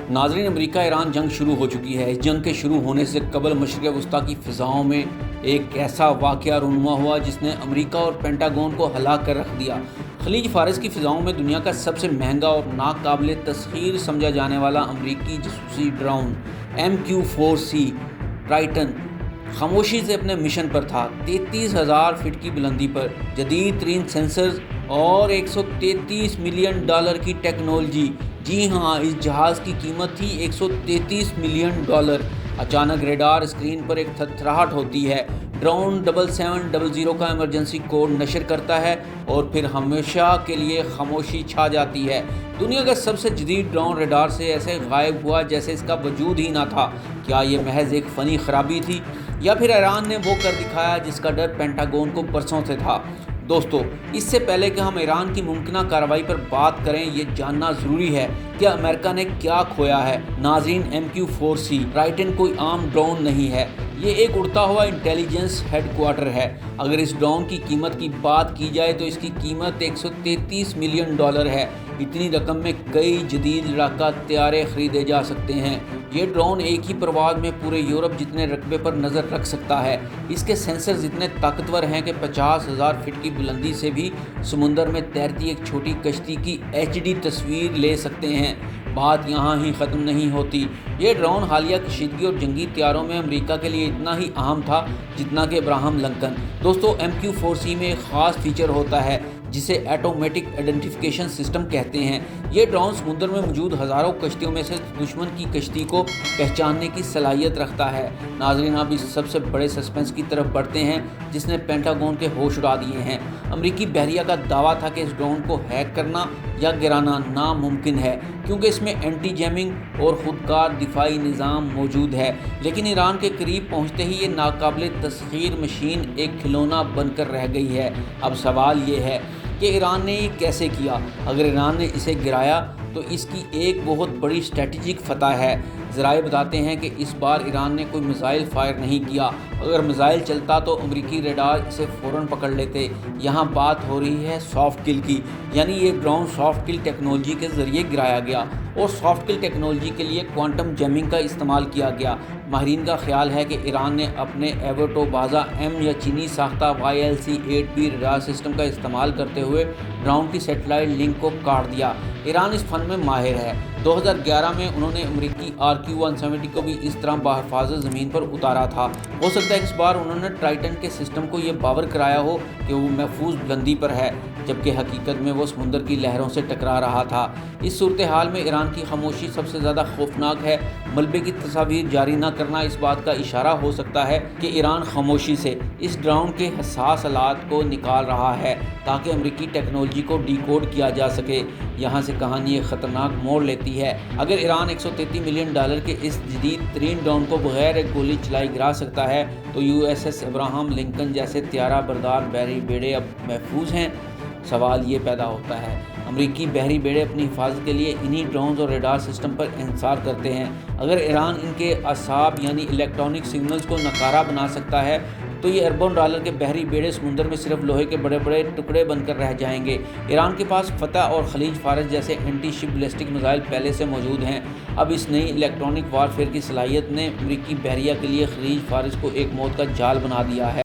नाज़रीन, America Iran जंग शुरू हो चुकी है। इस जंग के शुरू होने से कबल मशरिक़ वस्ती की फ़िज़ाओं में एक ऐसा वाक़या रूनुमा हुआ जिसने अमेरिका और पेंटागन को हिला कर रख दिया। खलीज फ़ारस की फ़िज़ाओं में दुनिया का सबसे महंगा और नाकाबिल तस्ख़ीर समझा जाने वाला अमरीकी जासूसी ड्रोन MQ-4C ट्राइटन खामोशी से अपने मिशन पर था। 33,000 फीट की बुलंदी पर जदीद तरीन सेंसर्स और $133 मिलियन की टेक्नोलॉजी। जी हाँ, इस जहाज़ की कीमत थी $133 मिलियन। अचानक रेडार स्क्रीन पर एक थरथराहट होती है। ड्रोन 7700 का इमरजेंसी कोड नशर करता है और फिर हमेशा के लिए खामोशी छा जाती है। दुनिया का सबसे जदीद ड्रोन रेडार से ऐसे गायब हुआ जैसे इसका वजूद ही ना था। क्या ये महज एक फ़नी खराबी थी या फिर ईरान ने वो कर दिखाया जिसका डर पेंटागन को बरसों से था? दोस्तों, इससे पहले कि हम ईरान की मुमकिन कार्रवाई पर बात करें, ये जानना ज़रूरी है कि अमेरिका ने क्या खोया है। नाज़रीन, MQ-4C ट्राइटन कोई आम ड्रोन नहीं है। ये एक उड़ता हुआ इंटेलिजेंस हेडक्वार्टर है। अगर इस ड्रोन की कीमत की बात की जाए तो इसकी कीमत $133 मिलियन है। इतनी रकम में कई जदीद लड़ाका तैयारे ख़रीदे जा सकते हैं। ये ड्रोन एक ही परवाज़ में पूरे यूरोप जितने रकबे पर नज़र रख सकता है। इसके सेंसर्स इतने ताकतवर हैं कि 50,000 फीट की बुलंदी से भी समुंदर में तैरती एक छोटी कश्ती की HD तस्वीर ले सकते हैं। बात यहाँ ही ख़त्म नहीं होती। ये ड्रोन हालिया कशीदगी और जंगी तैयारों में अमेरिका के लिए इतना ही अहम था जितना कि अब्राहम लिंकन। दोस्तों, MQ-4C में एक ख़ास फीचर होता है जिसे ऑटोमेटिक आइडेंटिफिकेशन सिस्टम कहते हैं। ये ड्रोन समुद्र में मौजूद हज़ारों कश्तियों में से दुश्मन की कश्ती को पहचानने की सलाहियत रखता है। नाज़रीन, अब इस सबसे बड़े सस्पेंस की तरफ बढ़ते हैं जिसने पेंटागन के होश उड़ा दिए हैं। अमरीकी बहरिया का दावा था कि इस ड्रोन को हैक करना या गिराना नामुमकिन है क्योंकि इसमें एंटी जैमिंग और ख़ुदकार दिफाई निज़ाम मौजूद है। लेकिन ईरान के करीब पहुँचते ही ये नाकाबिल तस्ख़ीर मशीन एक खिलौना बनकर रह गई है। अब सवाल ये है कि ईरान ने ये कैसे किया। अगर ईरान ने इसे गिराया तो इसकी एक बहुत बड़ी स्ट्रेटजिक फ़तह है। ज़राए बताते हैं कि इस बार ईरान ने कोई मिसाइल फायर नहीं किया। अगर मिसाइल चलता तो अमरीकी रेडार इसे फ़ौरन पकड़ लेते। यहाँ बात हो रही है सॉफ्ट किल की, यानी ये ड्रोन सॉफ्ट किल टेक्नोलॉजी के ज़रिए गिराया गया और सॉफ्ट किल टेक्नोलॉजी के लिए क्वांटम जैमिंग का इस्तेमाल किया गया। माहिरीन का ख्याल है कि ईरान ने अपने एवोटोबाज़ा M या चीनी साख्ता YLC-8B रेडार सिस्टम का इस्तेमाल करते हुए ड्रोन की सैटेलाइट लिंक को काट दिया। ईरान इस फन में माहिर है। 2011 में उन्होंने अमरीकी RQ-170 को भी इस तरह बाहिफाज़त ज़मीन पर उतारा था। हो सकता है इस बार उन्होंने ट्राइटन के सिस्टम को ये बावर कराया हो कि वो महफूज बुलंदी पर है, जबकि हकीकत में वो समुंदर की लहरों से टकरा रहा था। इस सूरत हाल में ईरान की खामोशी सबसे ज़्यादा खौफनाक है। मलबे की तस्वीर जारी न करना इस बात का इशारा हो सकता है कि ईरान खामोशी से इस ड्रोन के हसास हालात को निकाल रहा है ताकि अमरीकी टेक्नोलॉजी को डिकोड किया जा सके। यहाँ से कहानी एक ख़तरनाक मोड़ लेती है। अगर ईरान $133 मिलियन के इस जदीद तरीन ड्रोन को बगैर एक गोली चलाई गिरा सकता है तो USS अब्राहम लिंकन जैसे त्यारा बरदार बहरी बेड़े अब महफूज हैं। सवाल ये पैदा होता है, अमरीकी बहरी बेड़े अपनी हिफाजत के लिए इन्हीं ड्रोन्स और रेडार सिस्टम पर इंसार करते हैं। अगर ईरान इनके असाब यानी इलेक्ट्रॉनिक सिग्नल्स को नकारा बना सकता है तो ये अरबों डॉलर के बहरी बेड़े समुद्र में सिर्फ लोहे के बड़े बड़े टुकड़े बनकर रह जाएंगे। ईरान के पास फतह और खलीज फारस जैसे एंटी शिप बैलिस्टिक मिसाइल पहले से मौजूद हैं। अब इस नई इलेक्ट्रॉनिक वारफेयर की सलाहियत ने अमरीकी बहरिया के लिए खलीज फारस को एक मौत का जाल बना दिया है।